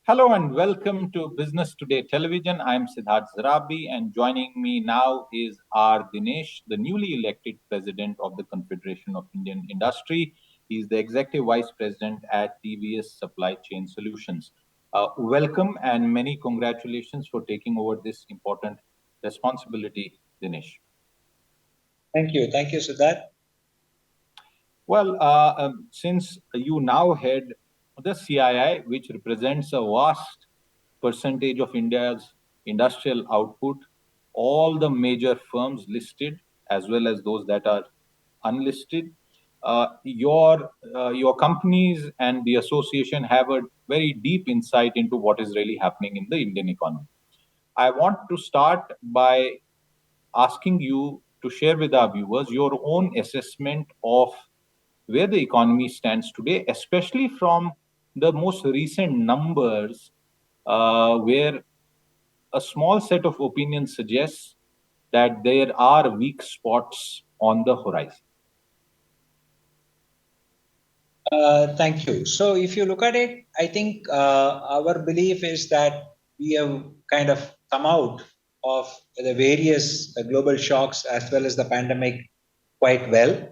Hello and welcome to Business Today Television. I'm Siddharth Zarabhi, and joining me now is our Dinesh, the newly elected president of the Confederation of Indian Industry. He's the executive vice president at TVS Supply Chain Solutions. Welcome and many congratulations for taking over this important responsibility, Dinesh. Thank you. Thank you, Siddharth. Well, since you now head the CII, which represents a vast percentage of India's industrial output, all the major firms listed as well as those that are unlisted, your companies and the association have a very deep insight into what is really happening in the Indian economy. I want to start by asking you to share with our viewers your own assessment of where the economy stands today, especially from the most recent numbers, where a small set of opinions suggests that there are weak spots on the horizon. Thank you. So, if you look at it, I think our belief is that we have kind of come out of the various global shocks as well as the pandemic quite well.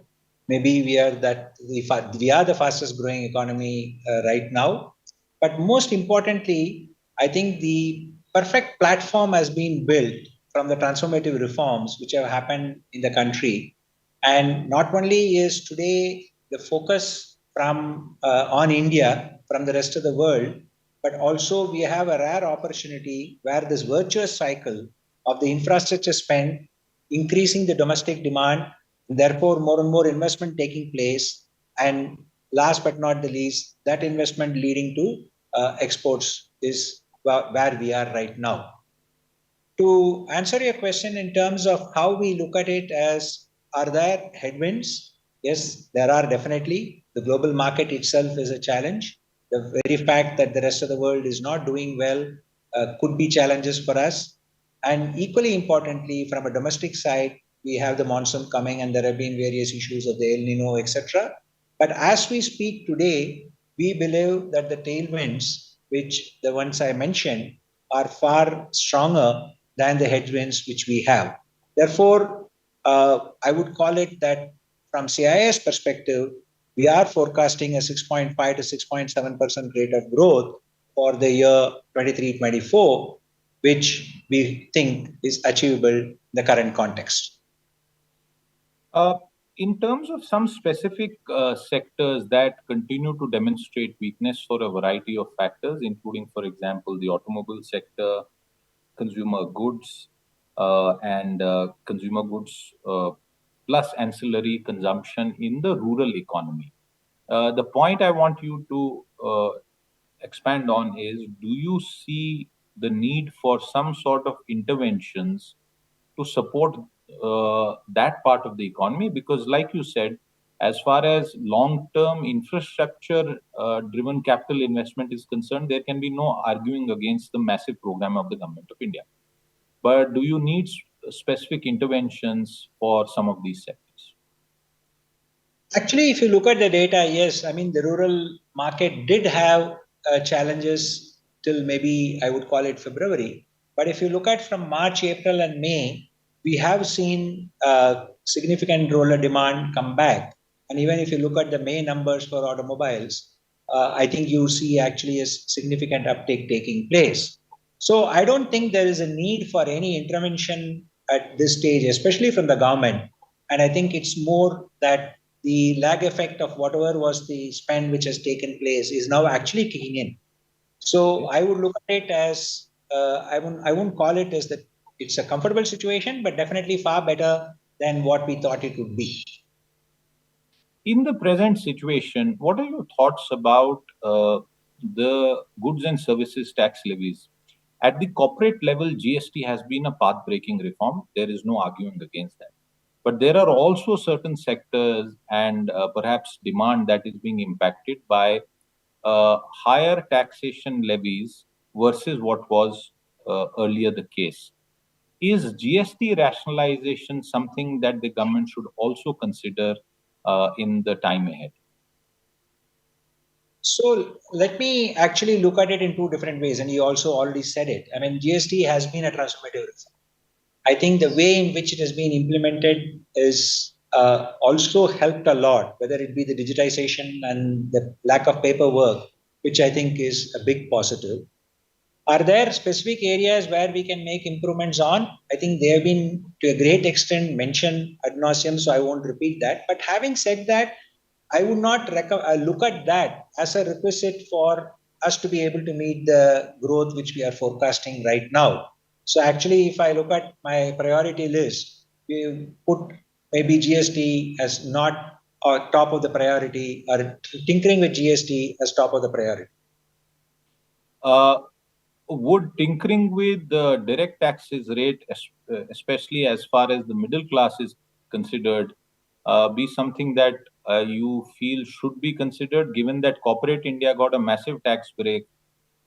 Maybe we are the fastest growing economy right now, but most importantly, I think the perfect platform has been built from the transformative reforms which have happened in the country, and not only is today the focus from on India from the rest of the world, but also we have a rare opportunity where this virtuous cycle of the infrastructure spend increasing the domestic demand, therefore more and more investment taking place, and last but not the least, that investment leading to exports is where we are right now. To answer your question in terms of how we look at it as are there headwinds? Yes, there are definitely. The global market itself is a challenge. The very fact that the rest of the world is not doing well could be challenges for us. And equally importantly, from a domestic side, we have the monsoon coming and there have been various issues of the El Nino, etc. But as we speak today, we believe that the tailwinds, which the ones I mentioned, are far stronger than the headwinds which we have. Therefore, I would call it that from CIS perspective, we are forecasting a 6.5 to 6.7% rate of growth for the year 23-24, which we think is achievable in the current context. Uh, in terms of some specific sectors that continue to demonstrate weakness for a variety of factors, including, for example, the automobile sector, consumer goods, and consumer goods plus ancillary consumption in the rural economy. The point I want you to expand on is, do you see the need for some sort of interventions to support that part of the economy? Because, like you said, as far as long term infrastructure driven capital investment is concerned, there can be no arguing against the massive program of the government of India. But do you need specific interventions for some of these sectors? Actually, if you look at the data, yes, I mean, the rural market did have challenges till maybe I would call it February. But if you look at from March, April, and May, we have seen significant rural demand come back. And even if you look at the May numbers for automobiles, I think you see actually a significant uptake taking place. So I don't think there is a need for any intervention at this stage, especially from the government. And I think it's more that the lag effect of whatever was the spend which has taken place is now actually kicking in. So I would look at it as I won't call it as that it's a comfortable situation, but definitely far better than what we thought it would be. In the present situation, what are your thoughts about the goods and services tax levies? At the corporate level, GST has been a path breaking reform. There is no arguing against that. But there are also certain sectors and perhaps demand that is being impacted by higher taxation levies versus what was earlier the case. Is GST rationalization something that the government should also consider in the time ahead? So let me actually look at it in two different ways, and you also already said it. I mean, GST has been a transformative reform. I think the way in which it has been implemented is also helped a lot, whether it be the digitization and the lack of paperwork, which I think is a big positive. Are there specific areas where we can make improvements on? I think they have been to a great extent mentioned ad nauseum, so I won't repeat that. But having said that, I would not look at that as a requisite for us to be able to meet the growth which we are forecasting right now. So actually, if I look at my priority list, we put maybe GST as not top of the priority, or tinkering with GST as top of the priority. Uh, would tinkering with the direct taxes rate, especially as far as the middle class is considered, be something that you feel should be considered, given that corporate India got a massive tax break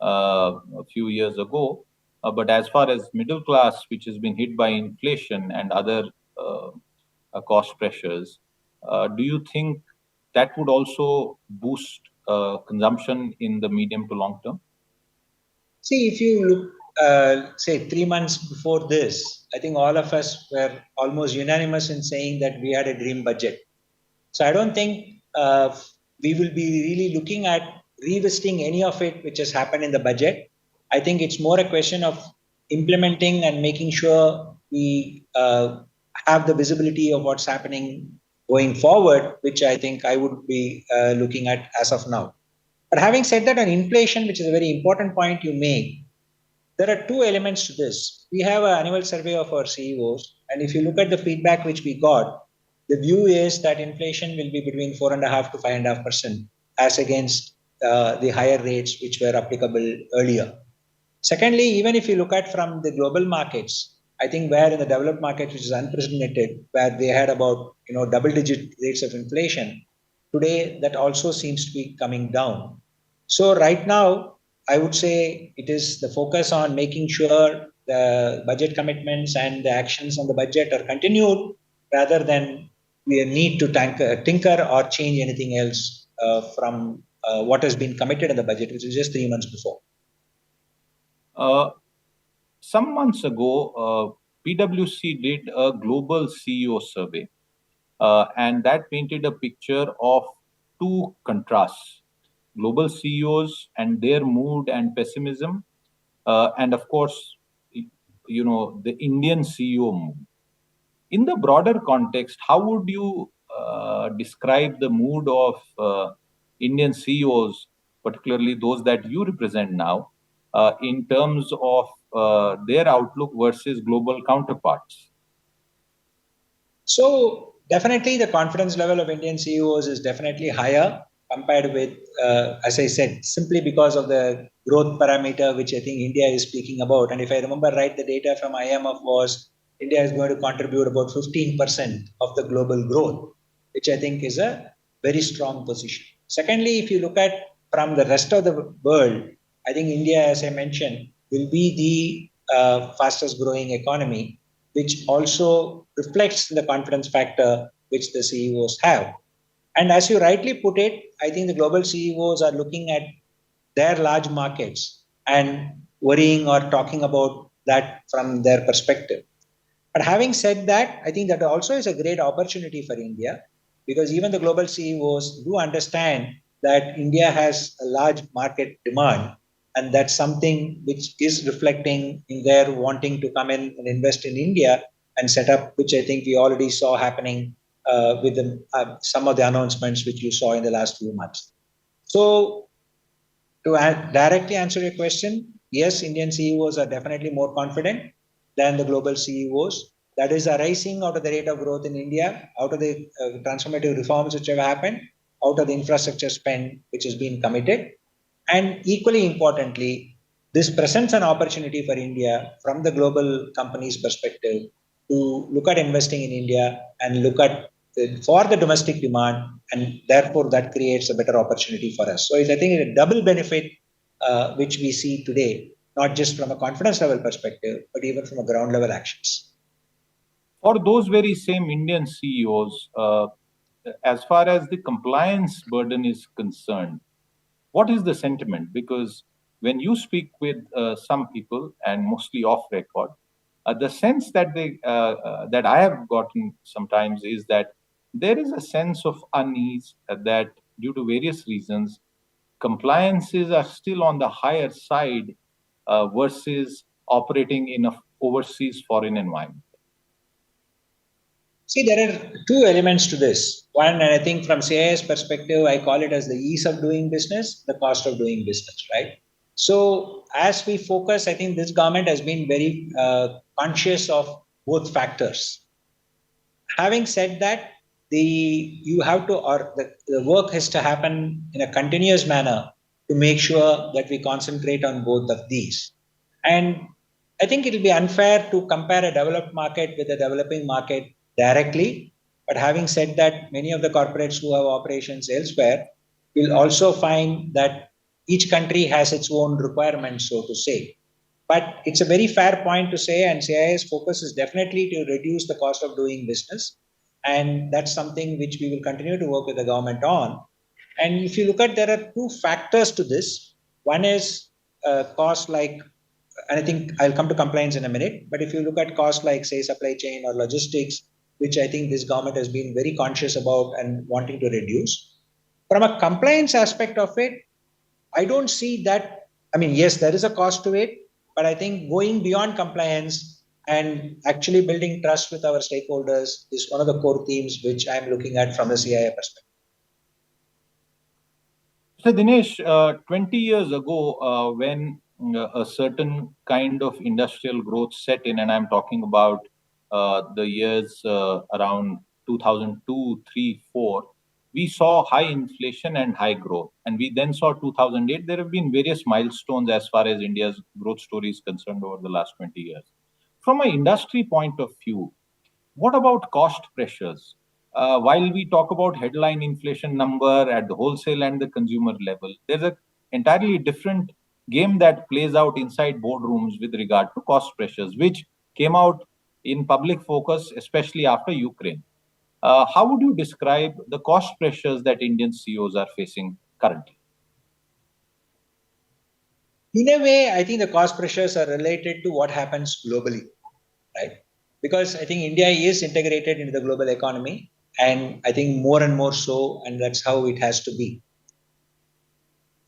a few years ago? But as far as middle class, which has been hit by inflation and other uh, cost pressures, do you think that would also boost consumption in the medium to long term? See, if you look, say, 3 months before this, I think all of us were almost unanimous in saying that we had a dream budget. So I don't think we will be really looking at revisiting any of it which has happened in the budget. I think it's more a question of implementing and making sure we have the visibility of what's happening going forward, which I think I would be looking at as of now. But having said that, on inflation, which is a very important point you make, there are two elements to this. We have an annual survey of our CEOs, and if you look at the feedback which we got, the view is that inflation will be between 4.5 to 5.5%, as against the higher rates which were applicable earlier. Secondly, even if you look at from the global markets, I think where in the developed markets, which is unprecedented, where they had about double-digit rates of inflation, today that also seems to be coming down. So right now, I would say it is the focus on making sure the budget commitments and the actions on the budget are continued, rather than we need to tinker or change anything else from what has been committed in the budget, which is just 3 months before. Uh, some months ago, PwC did a global CEO survey, and that painted a picture of two contrasts: global CEOs and their mood and pessimism, and of course, the Indian CEO mood. In the broader context, how would you describe the mood of Indian CEOs, particularly those that you represent now, in terms of their outlook versus global counterparts? So definitely the confidence level of Indian CEOs is definitely higher compared with, as I said, simply because of the growth parameter, which I think India is speaking about. And if I remember right, the data from IMF was India is going to contribute about 15% of the global growth, which I think is a very strong position. Secondly, if you look at from the rest of the world, I think India, as I mentioned, will be the fastest growing economy, which also reflects the confidence factor which the CEOs have. And as you rightly put it, I think the global CEOs are looking at their large markets and worrying or talking about that from their perspective. But having said that, I think that also is a great opportunity for India, because even the global CEOs do understand that India has a large market demand, and that's something which is reflecting in their wanting to come in and invest in India and set up, which I think we already saw happening with some of the announcements which you saw in the last few months. So to directly answer your question, yes, Indian CEOs are definitely more confident than the global CEOs. That is arising out of the rate of growth in India, out of the transformative reforms which have happened, out of the infrastructure spend which has been committed. And equally importantly, this presents an opportunity for India from the global company's perspective to look at investing in India and look at for the domestic demand, and therefore that creates a better opportunity for us. So I think it's a double benefit which we see today, not just from a confidence level perspective, but even from a ground level actions. For those very same Indian CEOs, as far as the compliance burden is concerned, What is the sentiment? Because when you speak with some people, and mostly off record, the sense that that I have gotten sometimes is that there is a sense of unease that due to various reasons, compliances are still on the higher side versus operating in a overseas foreign environment. See, there are two elements to this. One, and I think from CIS perspective, I call it as the ease of doing business, the cost of doing business, right? So as we focus, I think this government has been very conscious of both factors. Having said that, you have to, or the work has to happen in a continuous manner to make sure that we concentrate on both of these. And I think it will be unfair to compare a developed market with a developing market directly. But having said that, many of the corporates who have operations elsewhere will also find that each country has its own requirements, so to say. But it's a very fair point to say, and CIS focus is definitely to reduce the cost of doing business. And that's something which we will continue to work with the government on. And if you look at, there are two factors to this. One is cost like, and I think I'll come to compliance in a minute, but if you look at costs like, say, supply chain or logistics, which I think this government has been very conscious about and wanting to reduce. From a compliance aspect of it, I don't see that. I mean, yes, there is a cost to it, but I think going beyond compliance and actually building trust with our stakeholders is one of the core themes which I'm looking at from a CII perspective. So, Dinesh, 20 years ago, when a certain kind of industrial growth set in, and I'm talking about the years around 2002, 3, 4, we saw high inflation and high growth. And we then saw 2008. There have been various milestones as far as India's growth story is concerned over the last 20 years. From an industry point of view, what about cost pressures? While we talk about headline inflation number at the wholesale and the consumer level, there's a entirely different game that plays out inside boardrooms with regard to cost pressures, which came out in public focus, especially after Ukraine. How would you describe the cost pressures that Indian CEOs are facing currently? In a way, I think the cost pressures are related to what happens globally, right? Because I think India is integrated into the global economy, and I think more and more so, and that's how it has to be.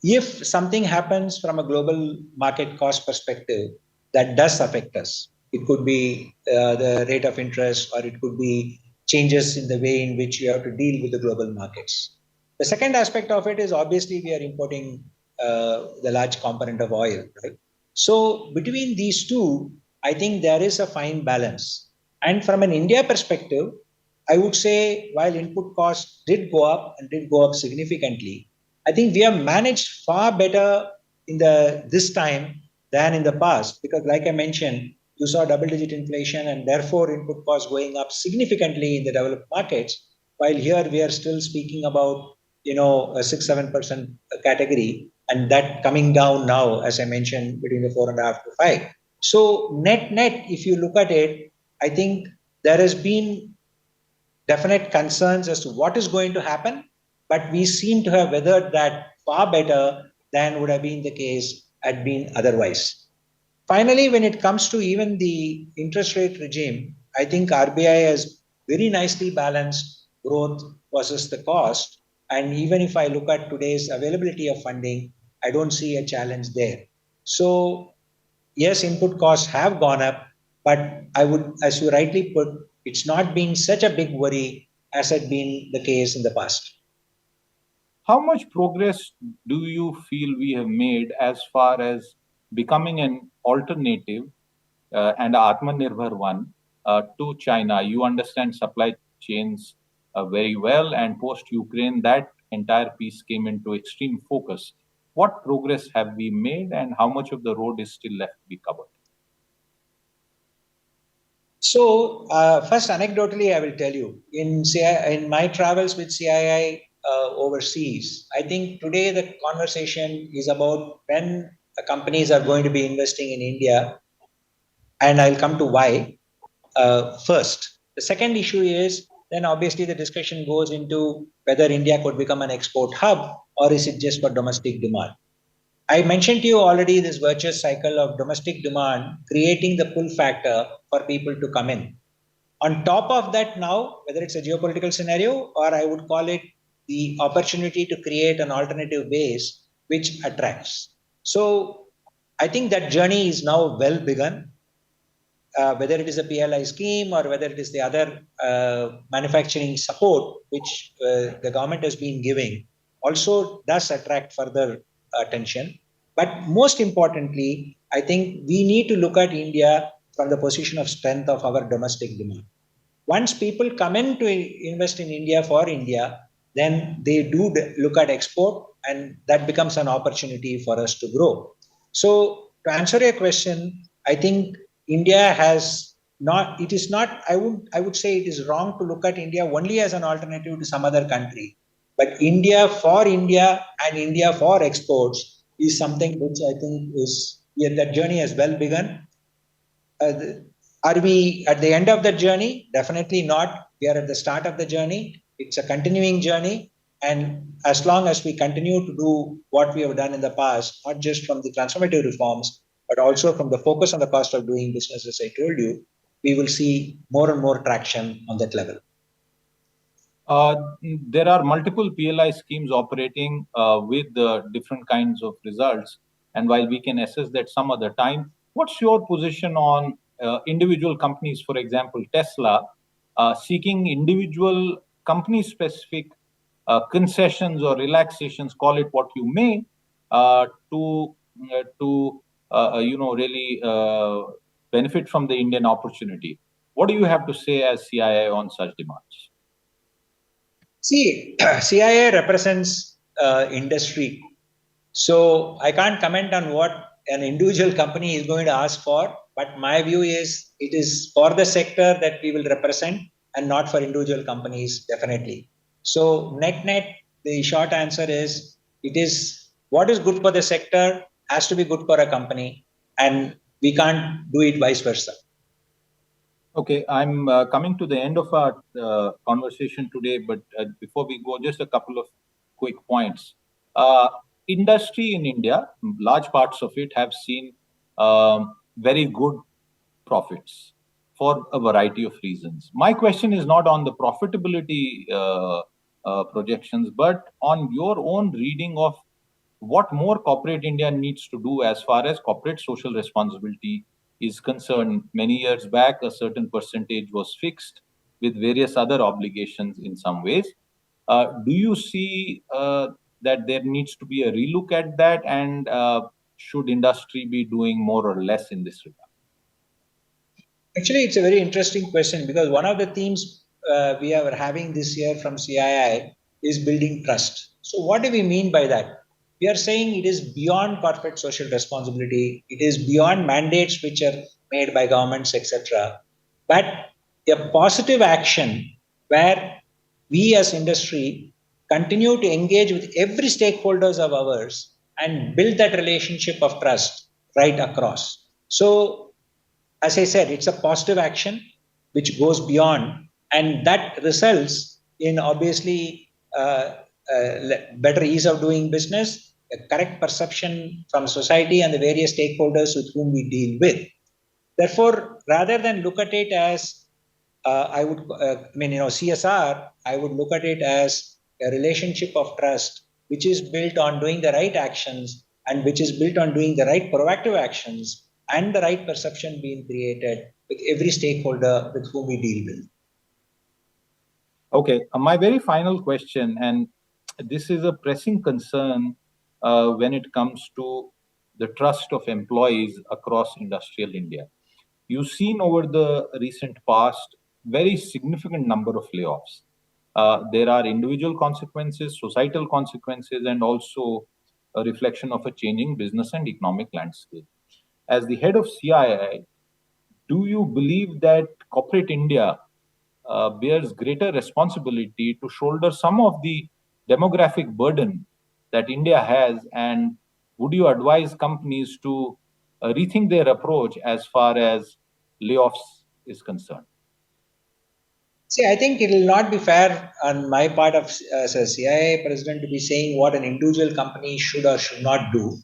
If something happens from a global market cost perspective, that does affect us. It could be the rate of interest, or it could be changes in the way in which you have to deal with the global markets. The second aspect of it is obviously we are importing the large component of oil, right? So between these two, I think there is a fine balance. And from an India perspective, I would say while input costs did go up and did go up significantly, I think we have managed far better in the this time than in the past, because like I mentioned, you saw double-digit inflation and therefore input costs going up significantly in the developed markets, while here we are still speaking about a 6-7% category, and that coming down now, as I mentioned, between the 4.5 to 5. So net, if you look at it, I think there has been definite concerns as to what is going to happen, but we seem to have weathered that far better than would have been the case had been otherwise. Finally, when it comes to even the interest rate regime, I think RBI has very nicely balanced growth versus the cost. And even if I look at today's availability of funding, I don't see a challenge there. So yes, input costs have gone up, but I would, as you rightly put, it's not been such a big worry as had been the case in the past. How much progress do you feel we have made as far as becoming an alternative and Atmanirbhar one to China? You understand supply chains very well, and post Ukraine, that entire piece came into extreme focus. What progress have we made, and how much of the road is still left to be covered? So, first, anecdotally, I will tell you in my travels with CII overseas, I think today the conversation is about when companies are going to be investing in India, and I'll come to why first. The second issue is then obviously the discussion goes into whether India could become an export hub. or is it just for domestic demand? I mentioned to you already this virtuous cycle of domestic demand creating the pull factor for people to come in. On top of that, now, whether it's a geopolitical scenario or I would call it the opportunity to create an alternative base which attracts. So I think that journey is now well begun. Whether it is a PLI scheme or whether it is the other manufacturing support which the government has been giving, also does attract further attention. But most importantly, I think we need to look at India from the position of strength of our domestic demand. Once people come in to invest in India for India, then they do look at export, and that becomes an opportunity for us to grow. So, to answer your question, I think India has not. It is not. I would say it is wrong to look at India only as an alternative to some other country. But India for India and India for exports is something which I think is, yeah, that journey has well begun. uh, are we at the end of the journey? Definitely not. We are at the start of the journey. It's a continuing journey. And as long as we continue to do what we have done in the past, not just from the transformative reforms, but also from the focus on the cost of doing business, as I told you, we will see more and more traction on that level. Uh, there are multiple PLI schemes operating with different kinds of results. And while we can assess that some other time, what's your position on individual companies, for example, Tesla, seeking individual company specific concessions or relaxations, call it what you may, to really benefit from the Indian opportunity? What do you have to say as CII on such demands? See, CIA represents industry. So I can't comment on what an individual company is going to ask for, but my view is it is for the sector that we will represent and not for individual companies, definitely. So, net net, the short answer is it is what is good for the sector has to be good for a company, and we can't do it vice versa. Okay, I'm coming to the end of our conversation today, but before we go, just a couple of quick points. Uh, Industry in India, large parts of it have seen very good profits for a variety of reasons. My question is not on the profitability projections, but on your own reading of what more corporate India needs to do as far as corporate social responsibility is concerned. Many years back, a certain percentage was fixed with various other obligations in some ways. Do you see that there needs to be a relook at that, and should industry be doing more or less in this regard? Actually, it's a very interesting question because one of the themes we are having this year from CII is building trust. So, what do we mean by that? We are saying it is beyond corporate social responsibility, it is beyond mandates which are made by governments, etc. But a positive action where we as industry continue to engage with every stakeholders of ours and build that relationship of trust right across. So as I said, it's a positive action which goes beyond, and that results in obviously better ease of doing business, a correct perception from society and the various stakeholders with whom we deal with. Therefore, rather than look at it as CSR, I would look at it as a relationship of trust, which is built on doing the right actions and which is built on doing the right proactive actions and the right perception being created with every stakeholder with whom we deal with. Okay, my very final question, and this is a pressing concern when it comes to the trust of employees across industrial India. You've seen over the recent past very significant number of layoffs. There are individual consequences, societal consequences, and also a reflection of a changing business and economic landscape. As the head of CII, do you believe that corporate India bears greater responsibility to shoulder some of the demographic burden that India has? And would you advise companies to rethink their approach as far as layoffs is concerned? See, I think it will not be fair on my part of as a CIA president to be saying what an individual company should or should not do.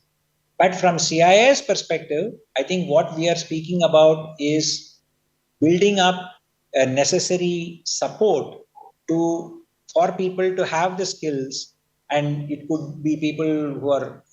But from CIA's perspective, I think what we are speaking about is building up a necessary support to for people to have the skills, and it could be people who are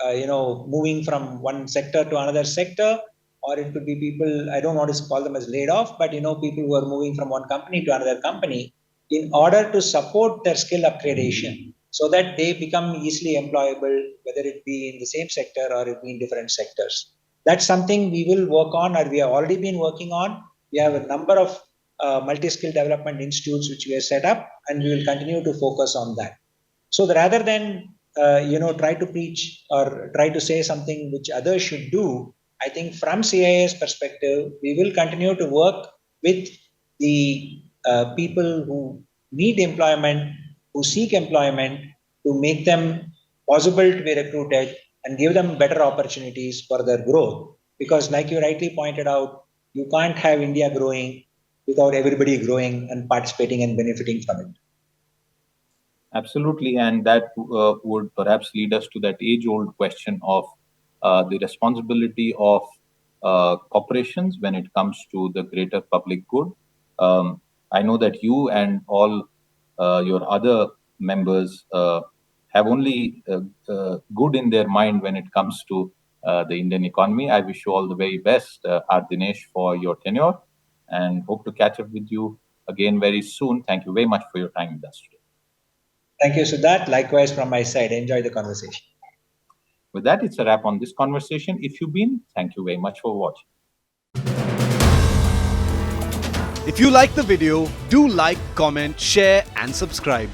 moving from one sector to another sector, or it could be people, I don't want to call them as laid off, but people who are moving from one company to another company in order to support their skill upgradation so that they become easily employable, whether it be in the same sector or it be in different sectors. That's something we will work on, or we have already been working on. We have a number of multi-skill development institutes which we have set up, and we will continue to focus on that. So rather than try to preach or try to say something which others should do, I think from CIA's perspective, we will continue to work with the people who need employment, who seek employment, to make them possible to be recruited and give them better opportunities for their growth. Because, like you rightly pointed out, you can't have India growing without everybody growing and participating and benefiting from it. Absolutely, and that would perhaps lead us to that age-old question of the responsibility of corporations when it comes to the greater public good. I know that you and all your other members have only good in their mind when it comes to the Indian economy. I wish you all the very best, Dinesh, for your tenure, and hope to catch up with you again very soon. Thank you very much for your time with us today. Thank you, Siddharth. Likewise from my side. Enjoy the conversation. With that, it's a wrap on this conversation. If you've been, thank you very much for watching. If you like the video, do like, comment, share and subscribe.